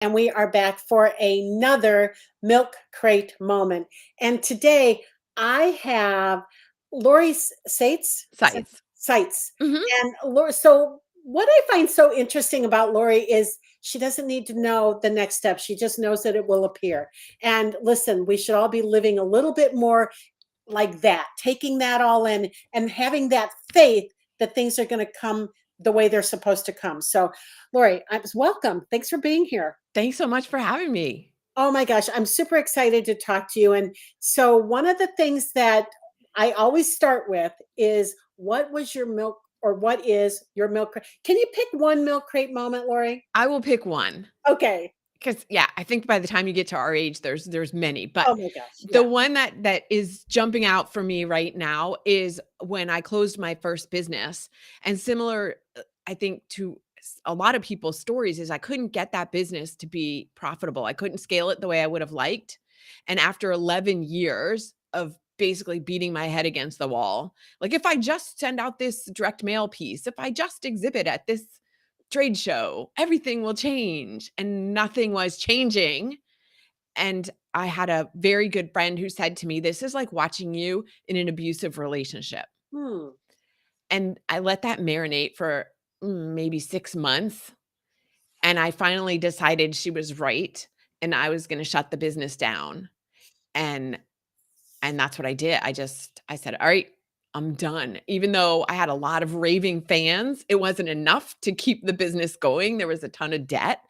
and we are back for another Milk Crate moment. And today I have Lori Saitz, Size. Sites. Hmm. And Lori, so what I find so interesting about Lori is she doesn't need to know the next step. She just knows that it will appear. And listen, we should all be living a little bit more like that, taking that all in and having that faith that things are going to come the way they're supposed to come. So, Lori, I was welcome. Thanks for being here. Thanks so much for having me. Oh my gosh, I'm super excited to talk to you. And so, one of the things that I always start with is what was your milk or what is your milk crate? Can you pick one milk crate moment, Lori? I will pick one Okay. because yeah, I think by the time you get to our age, there's many, but Oh my gosh. the Yeah. one that is jumping out for me right now is when I closed my first business, and similar, I think to a lot of people's stories is I couldn't get that business to be profitable. I couldn't scale it the way I would have liked, and after 11 years of basically beating my head against the wall, like if I just send out this direct mail piece, if I just exhibit at this trade show, everything will change. And nothing was changing. And I had a very good friend who said to me, "This is like watching you in an abusive relationship." Hmm. And I let that marinate for maybe 6 months. And I finally decided she was right. And I was going to shut the business down. And that's what I did. I said, "All right, I'm done." Even though I had a lot of raving fans, it wasn't enough to keep the business going. There was a ton of debt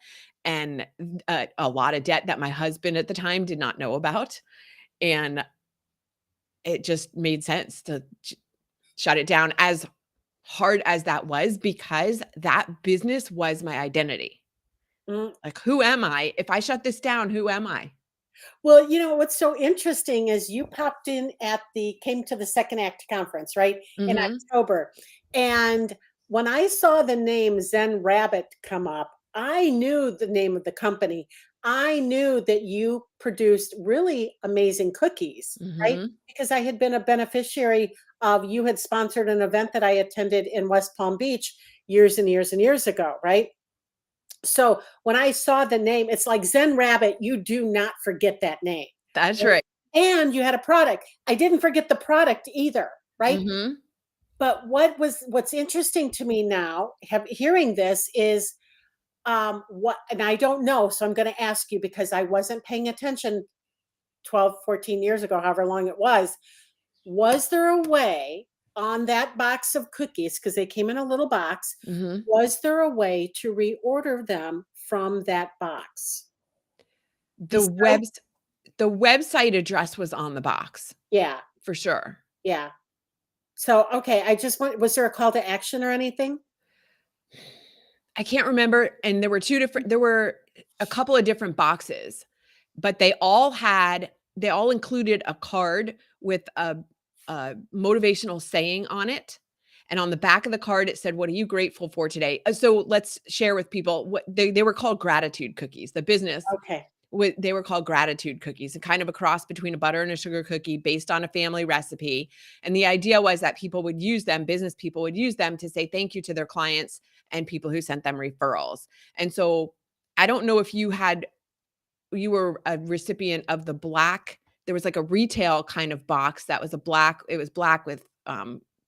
and a lot of debt that my husband at the time did not know about. And it just made sense to shut it down, as hard as that was, because that business was my identity. Mm. Like, who am I? If I shut this down, who am I? Well, what's so interesting is you popped in came to the Second Act conference, right? In Mhm. October. And when I saw the name Zen Rabbit come up, I knew the name of the company. I knew that you produced really amazing cookies, right? Mhm. Because I had been a beneficiary of you had sponsored an event that I attended in West Palm Beach years and years and years ago, right? So when I saw the name, it's like Zen Rabbit, you do not forget that name. That's Right? right. And you had a product. I didn't forget the product either, right? Mhm. But what's interesting to me now, hearing this is what, and I don't know, so I'm going to ask you because I wasn't paying attention 12, 14 years ago, however long it was. Was there a way on that box of cookies, because they came in a little box, Mhm. was there a way to reorder them from that box? The Besides, webs the website address was on the box, yeah, for sure. yeah. So, okay, I just want, was there a call to action or anything? I can't remember, and there were a couple of different boxes, but they all included a card with a motivational saying on it, and on the back of the card, it said, "What are you grateful for today?" So let's share with people what they were called gratitude cookies. The business Okay. they were called gratitude cookies, and kind of a cross between a butter and a sugar cookie based on a family recipe. And the idea was that people would use them, business people would use them to say thank you to their clients and people who sent them referrals. And so I don't know if you were a recipient of the black, there was like a retail kind of box that was it was black with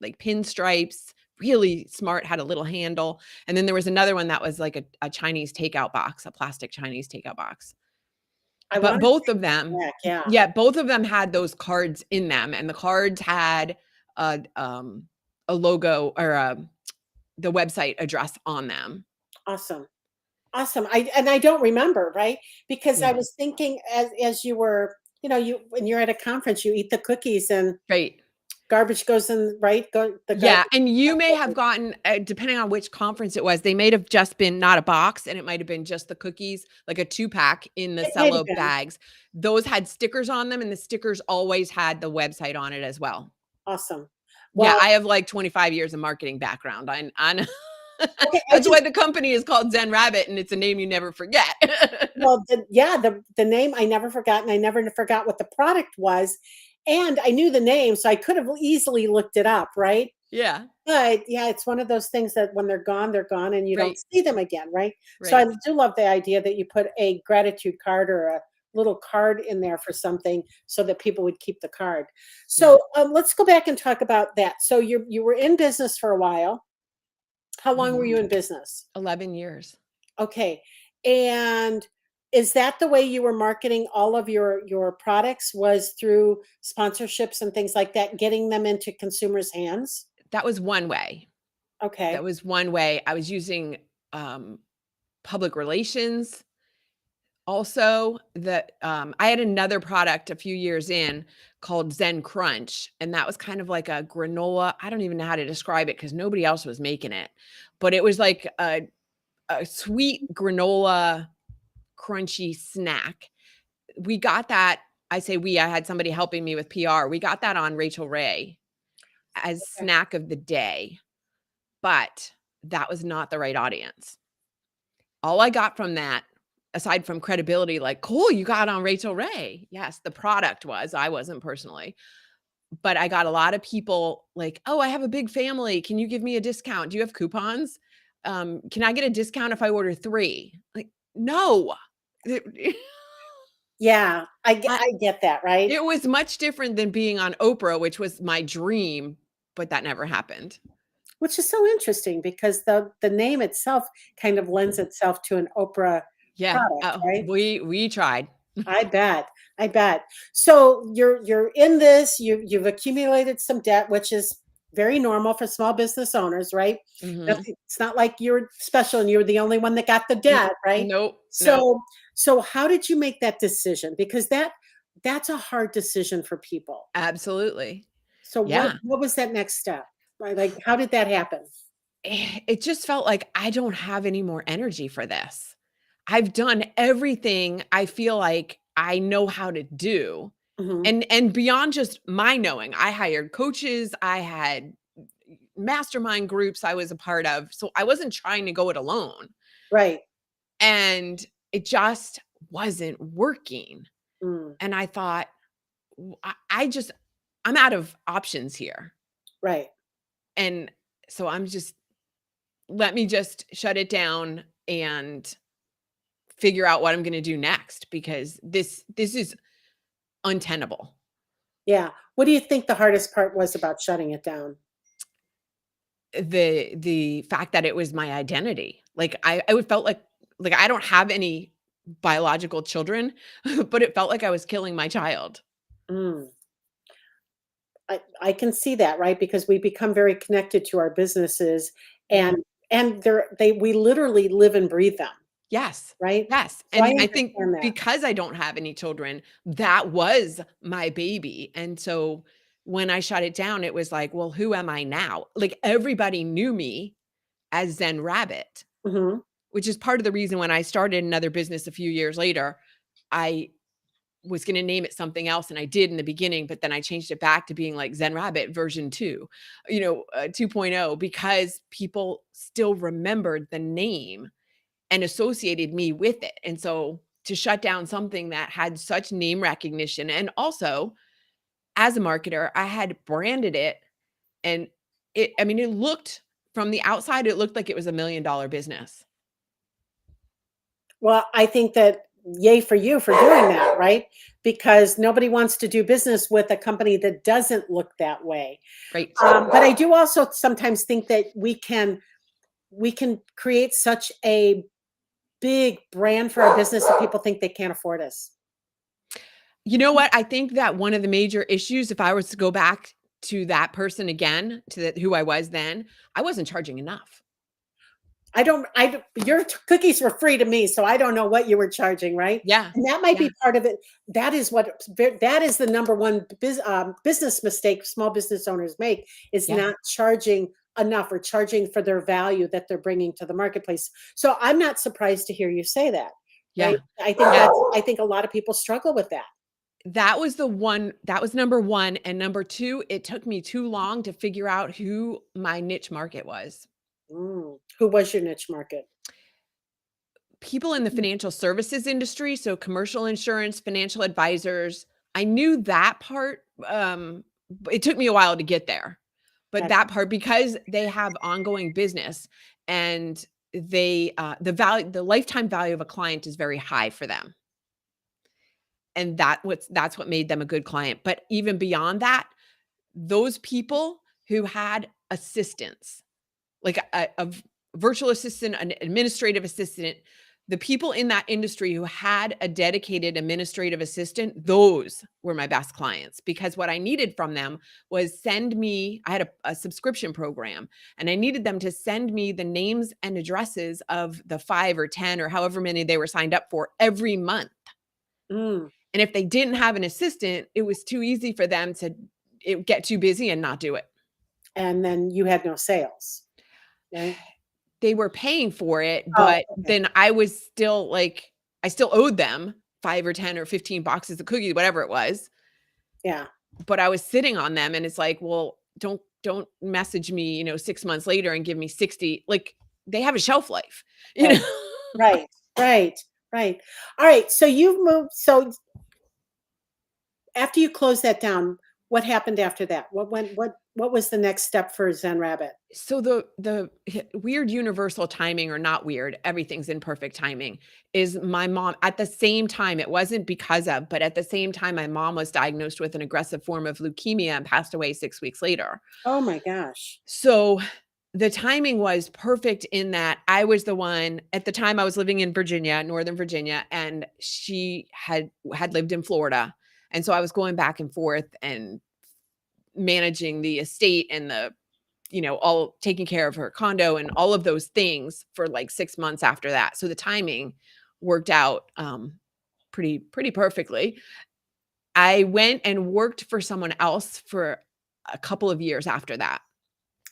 like pinstripes, really smart, had a little handle. And then there was another one that was like a Chinese takeout box, a plastic Chinese takeout box. I But wanna both say of them, back, yeah. yeah, both of them had those cards in them, and the cards had a logo or the website address on them. Awesome. Awesome. I don't remember, right? Because I Yeah. was thinking as you were, you when you're at a conference, you eat the cookies and Right. garbage goes in, right? The Yeah, garbage. and you may have gotten, depending on which conference it was, they might have just been not a box, and it might have been just the cookies, like a 2-pack in the It might have cello been. bags. Those had stickers on them, and the stickers always had the website on it as well. Awesome. Yeah, Well, I have like 25 years of marketing background. I know. okay, I That's just why the company is called Zen Rabbit, and it's a name you never forget. well, the name I never forgot, and I never forgot what the product was, and I knew the name, so I could have easily looked it up, right? Yeah. But yeah, it's one of those things that when they're gone and you don't Right. see them again, right? So I Right. do love the idea that you put a gratitude card or a little card in there for something so that people would keep the card. Yeah. So let's go back and talk about that. So you were in business for a while. How long were Mhm. you in business? 11 years. Okay. And is that the way you were marketing all of your products was through sponsorships and things like that, getting them into consumers' hands? That was one way. That Okay. was one way. I was using, um, public relations. Also, that, I had another product a few years in called Zen Crunch, and that was kind of like a granola. I don't even know how to describe it because nobody else was making it, but it was like a sweet granola crunchy snack. We got that. I say we, I had somebody helping me with PR. We got that on Rachel Ray as Okay. snack of the day, but that was not the right audience. All I got from that, aside from credibility, like, "Cool, you got on Rachel Ray." Yes, the product was, I wasn't personally. But I got a lot of people like, "Oh, I have a big family. Can you give me a discount? Do you have coupons? Can I get a discount if I order 3?" Like, "No." It Yeah, I I get that, right? it was much different than being on Oprah, which was my dream, but that never happened. Which is so interesting because the name itself kind of lends Mhm. itself to an Oprah Yeah. product, Oh, right? we tried. I bet. I bet. So you're in this, you've accumulated some debt, which is very normal for small business owners, right? Mhm. Nothing, it's not like you're special and you're the only one that got the N debt, right? nope, nope. So so how did you make that decision? Because that's a hard decision for people. Absolutely. So Yeah. what was that next step? Like how did that happen? It just felt like I don't have any more energy for this. I've done everything I feel like I know how to do. Mhm. And beyond just my knowing, I hired coaches, I had mastermind groups I was a part of. So I wasn't trying to go it alone. Right. And it just wasn't working. Mm, And I thought, I just, I'm out of options here. right. And so I'm just, let me just shut it down and figure out what I'm gonna do next because this is untenable. Yeah. What do you think the hardest part was about shutting it down? The fact that it was my identity. Like, I would felt like I don't have any biological children, but it felt like I was killing my child. Mm. I can see that, right? Because we become very connected to our businesses Mhm. and they we literally live and breathe them, Yes. right? Yes, So I and I think understand that. because I don't have any children, that was my baby, and so when I shut it down, it was like, "Well, who am I now?" Like, everybody knew me as Zen Rabbit, Mhm. which is part of the reason when I started another business a few years later, I was gonna name it something else, and I did in the beginning, but then I changed it back to being like Zen Rabbit version 2, 2.0, because people still remembered the name and associated me with it. And so to shut down something that had such name recognition and also as a marketer, I had branded it and I mean, it looked from the outside, it looked like it was $1 million business. Well, I think that yay for you for doing that, right? Because nobody wants to do business with a company that doesn't look that way. Right. But I do also sometimes think that we can create such a big brand for our business that people think they can't afford us. You know what? I think that one of the major issues, if I was to go back to that person again, to who I was then, I wasn't charging enough. Your cookies were free to me, so I don't know what you were charging, right? Yeah. And that might Yeah. be part of it. That is the number one business mistake small business owners make is Yeah. not charging enough or charging for their value that they're bringing to the marketplace. So I'm not surprised to hear you say that, right? Yeah. Yeah. I think a lot of people struggle with that. That was the one that was number 1, and number 2, it took me too long to figure out who my niche market was. Mm. Who was your niche market? People in the financial services industry, so commercial insurance, financial advisors, I knew that part, but it took me a while to get there. But Gotcha. that part, because they have ongoing business and the lifetime value of a client is very high for them. And that's what made them a good client. But even beyond that, those people who had assistants, like a virtual assistant, an administrative assistant, the people in that industry who had a dedicated administrative assistant, those were my best clients, because what I needed from them was I had a subscription program, and I needed them to send me the names and addresses of the 5 or 10 or however many they were signed up for every month. Mm. And if they didn't have an assistant, it was too easy for them to get too busy and not do it. And then you had no sales, right? They were paying for it, Oh, but okay. then I was still like, I still owed them 5 or 10 or 15 boxes of cookies, whatever it was, Yeah. but I was sitting on them, and it's like, well, don't message me, 6 months later and give me 60, like, they have a shelf life, you Right. know? Right. Right. Right. All right. So you've moved. So after you closed that down, what happened after that? What was the next step for Zen Rabbit? So the weird universal timing, or not weird, everything's in perfect timing, is my mom at the same time, it wasn't because of, but at the same time, my mom was diagnosed with an aggressive form of leukemia and passed away 6 weeks later. Oh my gosh. So the timing was perfect in that I was the one at the time. I was living in Virginia, Northern Virginia, and she had lived in Florida. And so I was going back and forth and managing the estate and all taking care of her condo and all of those things for like 6 months after that. So the timing worked out pretty perfectly. I went and worked for someone else for a couple of years after that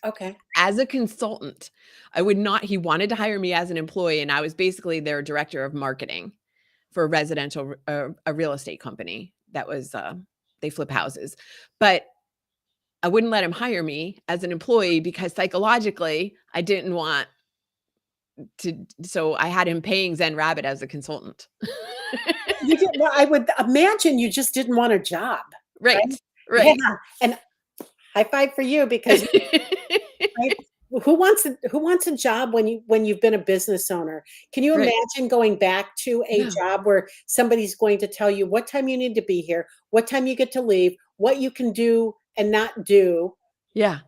Okay. as a consultant. He wanted to hire me as an employee, and I was basically their director of marketing for a real estate company that was, they flip houses. But I wouldn't let him hire me as an employee because psychologically I didn't want to, so I had him paying Zen Rabbit as a consultant. You did, well, I would imagine you just didn't want a job, right? Right, Yeah. right. And high five for you because right? Who wants a job when you've been a business owner? Can you Right. imagine going back to a No. job where somebody's going to tell you what time you need to be here, what time you get to leave, what you can do and not do? Yeah.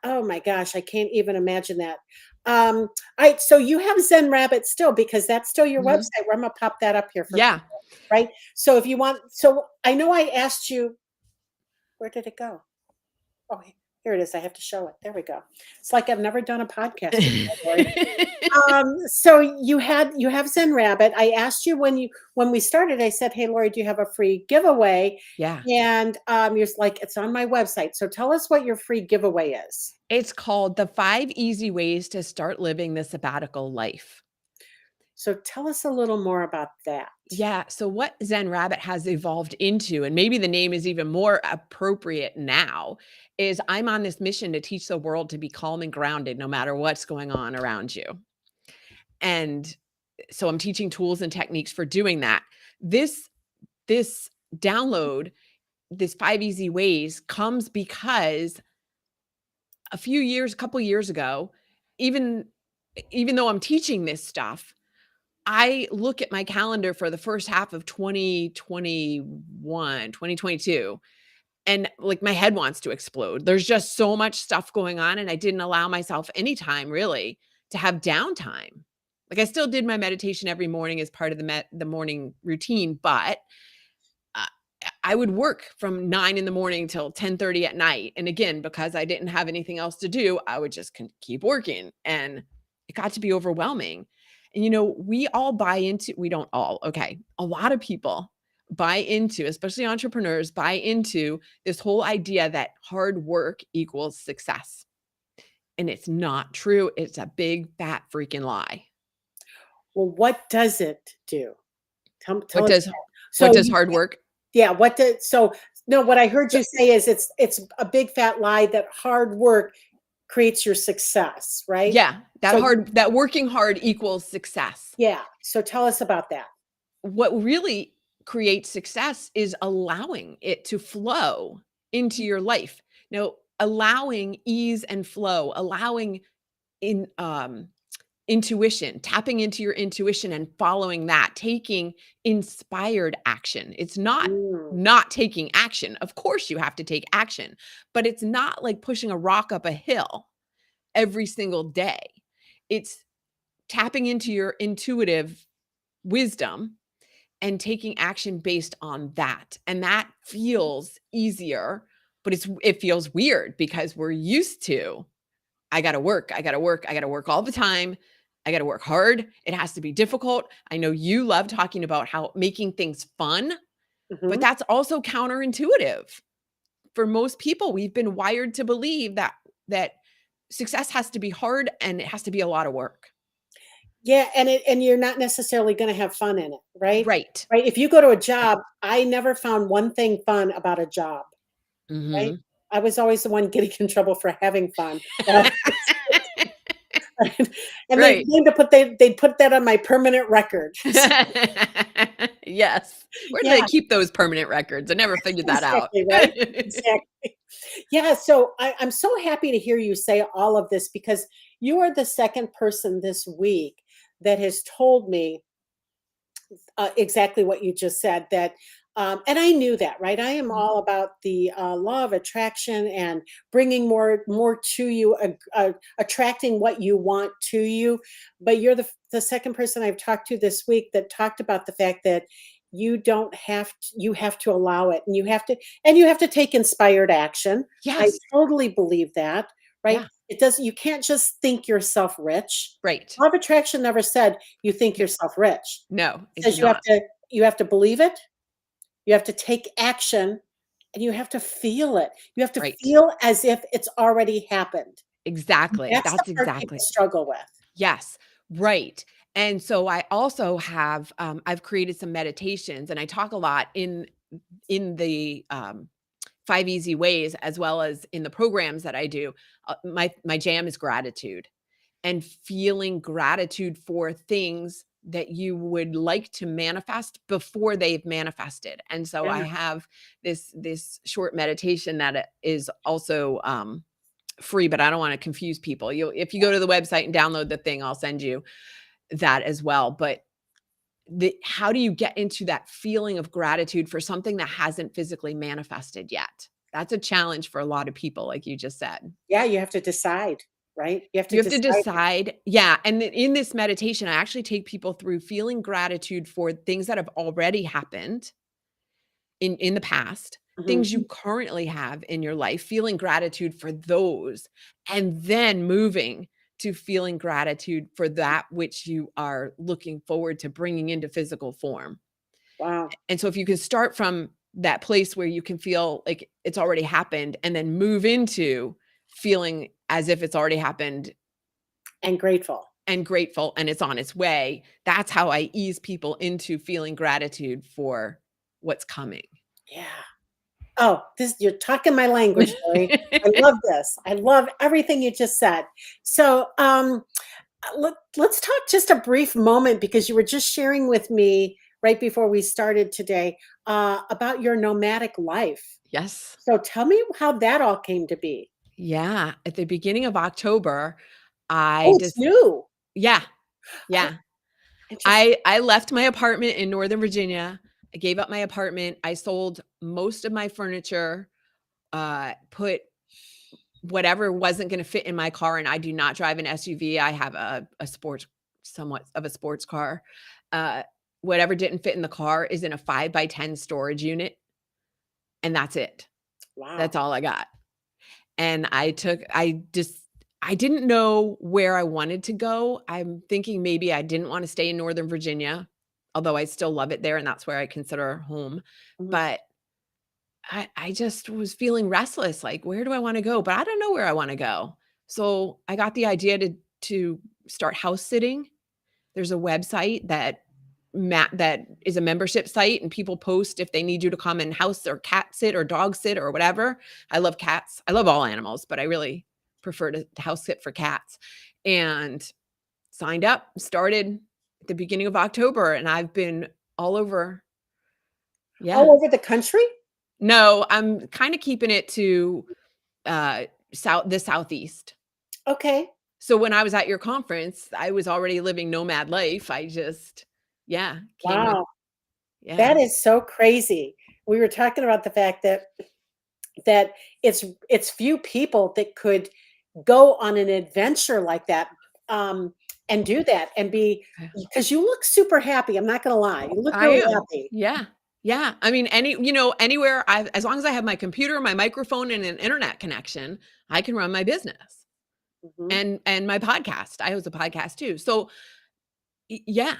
Oh my gosh, I can't even imagine that. All right, so you have Zen Rabbit still because that's still your Mhm. website. Where I'm gonna pop that up here for Yeah. people, right? So if you want, so I know I asked you, where did it go? Oh, here it is. I have to show it. There we go. It's like I've never done a podcast before, Lori. So you have Zen Rabbit. I asked you when we started, I said, "Hey Lori, do you have a free giveaway?" Yeah. And you're like, "It's on my website." So tell us what your free giveaway is. It's called The 5 Easy Ways to Start Living the Sabbatical Life. So tell us a little more about that. Yeah, so what Zen Rabbit has evolved into, and maybe the name is even more appropriate now, is I'm on this mission to teach the world to be calm and grounded no matter what's going on around you. And so I'm teaching tools and techniques for doing that. This download, this 5 easy ways, comes because a couple years ago, even even though I'm teaching this stuff, I look at my calendar for the first half of 2021, 2022, and like my head wants to explode. There's just so much stuff going on, and I didn't allow myself any time really to have downtime. Like, I still did my meditation every morning as part of the morning routine, but uh, I would work from 9 in the morning till 10:30 at night. And again, because I didn't have anything else to do, I would just keep working, and it got to be overwhelming. And we don't all, okay. A lot of people buy into, especially entrepreneurs, buy into this whole idea that hard work equals success. And it's not true. It's a big fat freaking lie. Well, what does it do? Tell What us does that. what So does hard work? yeah, no, what I heard you say is it's a big fat lie that hard work creates your success, right? Yeah, So that working hard equals success. yeah, so tell us about that. What really creates success is allowing it to flow into your life. Now, allowing ease and flow, allowing in intuition, tapping into your intuition and following that, taking inspired action. It's not Mm. not taking action. Of course you have to take action, but it's not like pushing a rock up a hill every single day. It's tapping into your intuitive wisdom and taking action based on that. And that feels easier, but it feels weird because we're used to I got to work, I got to work, I got to work all the time. I got to work hard. It has to be difficult. I know you love talking about how making things fun, but Mhm. that's also counterintuitive. For most people, we've been wired to believe that success has to be hard and it has to be a lot of work. Yeah, and you're not necessarily gonna have fun in it, right? Right. Right, if you go to a Right. job, I never found one thing fun about a job, right? Mhm. I was always the one getting in trouble for having fun, but and they Right. claim to put they'd put that on my permanent record. Yes. Where do they Yeah, keep those permanent records? I never figured that out. exactly, right? Exactly. Yeah, so I'm so happy to hear you say all of this because you are the second person this week that has told me exactly what you just said that and I knew that, right? I am Mhm. all about the law of attraction and bringing more to you, attracting what you want to you. But you're the second person I've talked to this week that talked about the fact that you don't have to, you have to allow it, and you have to take inspired action. I Yes. totally believe that, right? Yeah. It doesn't. You can't just think yourself rich. Right. Law of attraction never said you think yourself rich. No, it did Says not. you have to believe it, you have to take action, and you have to feel it. You have to Right. feel as if it's already happened. Exactly. That's the That's part people exactly struggle with. yes. Right. And so I also have I've created some meditations and I talk a lot in the 5 easy ways as well as in the programs that I do. My jam is gratitude and feeling gratitude for things that you would like to manifest before they've manifested. And so I Yeah. have this short meditation that is also free, but I don't want to confuse people. You if you go to the website and download the thing, I'll send you that as well. But how do you get into that feeling of gratitude for something that hasn't physically manifested yet? That's a challenge for a lot of people, like you just said. Yeah, you have to decide, right? You have to You have to decide. decide. Yeah. And in this meditation, I actually take people through feeling gratitude for things that have already happened in the past, Mhm. things you currently have in your life, feeling gratitude for those, and then moving to feeling gratitude for that which you are looking forward to bringing into physical form. Wow. And so if you can start from that place where you can feel like it's already happened and then move into feeling as if it's already happened And grateful. and grateful and it's on its way, that's how I ease people into feeling gratitude for what's coming. Yeah. Oh, this you're talking my language, Lori. I love this. I love everything you just said. So, let's talk just a brief moment because you were just sharing with me right before we started today about your nomadic life. Yes. So tell me how that all came to be. Yeah, at the beginning of October, I Oh, it's just new. yeah, Oh, yeah. interesting. I left my apartment in Northern Virginia. I gave up my apartment. I sold most of my furniture, put whatever wasn't gonna fit in my car, and I do not drive an SUV. I have a sports somewhat of a sports car. Uh, whatever didn't fit in the car is in a 5 by 10 storage unit, and that's it. Wow. That's all I got. And I didn't know where I wanted to go. I'm thinking maybe I didn't wanna stay in Northern Virginia, although I still love it there, and that's where I consider home. Mhm. But I just was feeling restless, like, "Where do I wanna go?" But I don't know where I wanna go. So, I got the idea to start house sitting. There's a website that is a membership site, and people post if they need you to come and house or cat sit or dog sit or whatever. I love cats. I love all animals, but I really prefer to house sit for cats. And signed up, started at the beginning of October, and I've been all over. Yeah. All over the country? No, I'm kinda keeping it to uh, the Southeast. Okay. So when I was at your conference, I was already living nomad life. I just, yeah, came up, Wow. yeah. That is so crazy. We were talking about the fact that it's few people that could go on an adventure like that, um, and do that and be because you look super happy. I'm not gonna lie. You look I really am. happy. Yeah. Yeah. I mean, anywhere as long as I have my computer, my microphone, and an internet connection, I can run my business Mhm. and my podcast. I host a podcast too. So yeah.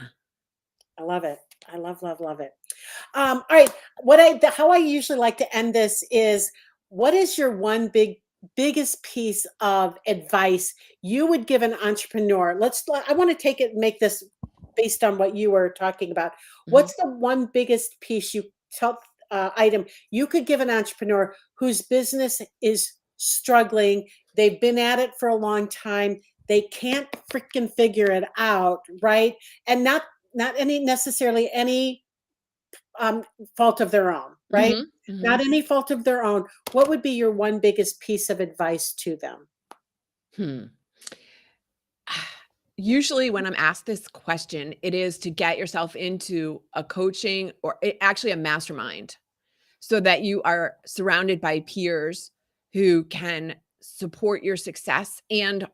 I love it. I love, love, love it. All right. How I usually like to end this is, what is your one biggest piece of advice you would give an entrepreneur? I want to take it and make this based on what you were talking about. Mhm. What's the one biggest piece you tell item you could give an entrepreneur whose business is struggling? They've been at it for a long time. They can't freaking figure it out, right? And not any necessarily any um, fault of their own, right? Mhm. Not Mhm. any fault of their own. What would be your one biggest piece of advice to them? Hmm. Usually, when I'm asked this question, it is to get yourself into a coaching or actually a mastermind so that you are surrounded by peers who can support your success and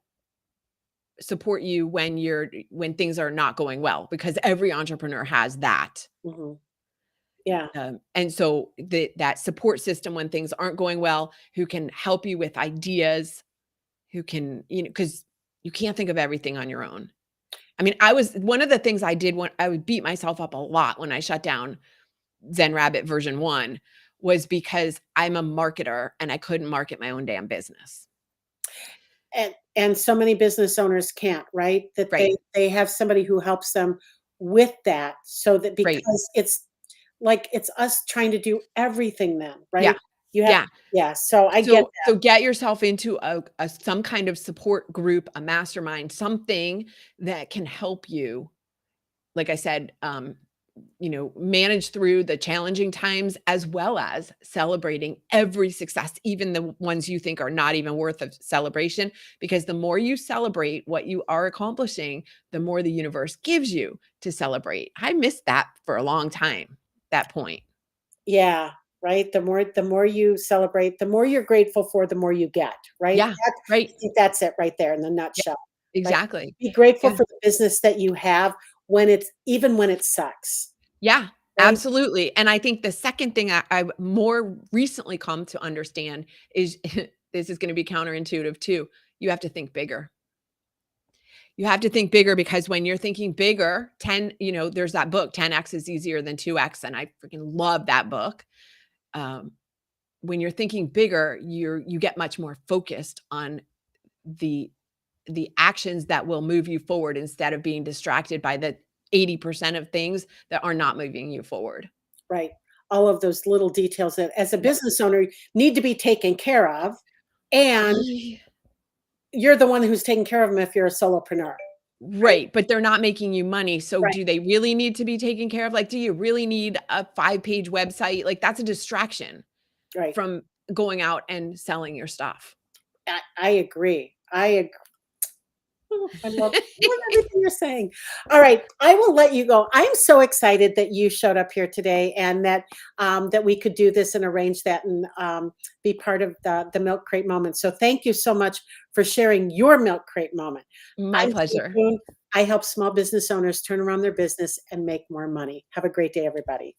support you when things are not going well, because every entrepreneur has that. Mhm. Yeah, And so that support system when things aren't going well, who can help you with ideas, who can, because you can't think of everything on your own. I mean, I was one of the things I did when I would beat myself up a lot when I shut down Zen Rabbit version 1 was because I'm a marketer and I couldn't market my own damn business. and so many business owners can't, right? That Right. they have somebody who helps them with that, so that Right. because it's like it's us trying to do everything then, Yeah. right? You have Yeah. yeah. So I get So get yourself into a some kind of support group, a mastermind, something that can help you, like I said, manage through the challenging times as well as celebrating every success, even the ones you think are not even worth of celebration. Because the more you celebrate what you are accomplishing, the more the universe gives you to celebrate. I missed that for a long time, that point. yeah, right? The more you celebrate, the more you're grateful for, the more you get, right? Yeah, right. I think that's it right there in the Yeah, nutshell, right? exactly. Be grateful Yeah. for the business that you have when it sucks, Yeah, right? absolutely. And I think the second thing I more recently come to understand is this is going to be counterintuitive too. You have to think bigger. You have to think bigger because when you're thinking bigger, 10, there's that book, 10x is easier than 2x. And I freaking love that book. Um, when you're thinking bigger, you get much more focused on the the actions that will move you forward instead of being distracted by the 80% of things that are not moving you forward. Right. All of those little details that as a Yeah. business owner need to be taken care of, and Ye you're the one who's taking care of them if you're a solopreneur, right? Right, but they're not making you money, so Right, do they really need to be taken care of? Like, do you really need a five-page website? Like, that's a distraction right. from going out and selling your stuff. I agree. Oh, I love everything you're saying. All right, I will let you go. I'm so excited that you showed up here today, and that we could do this and arrange that and be part of the milk crate moment. So thank you so much for sharing your milk crate moment. My I'm Jen pleasure. Kuhn. I help small business owners turn around their business and make more money. Have a great day, everybody.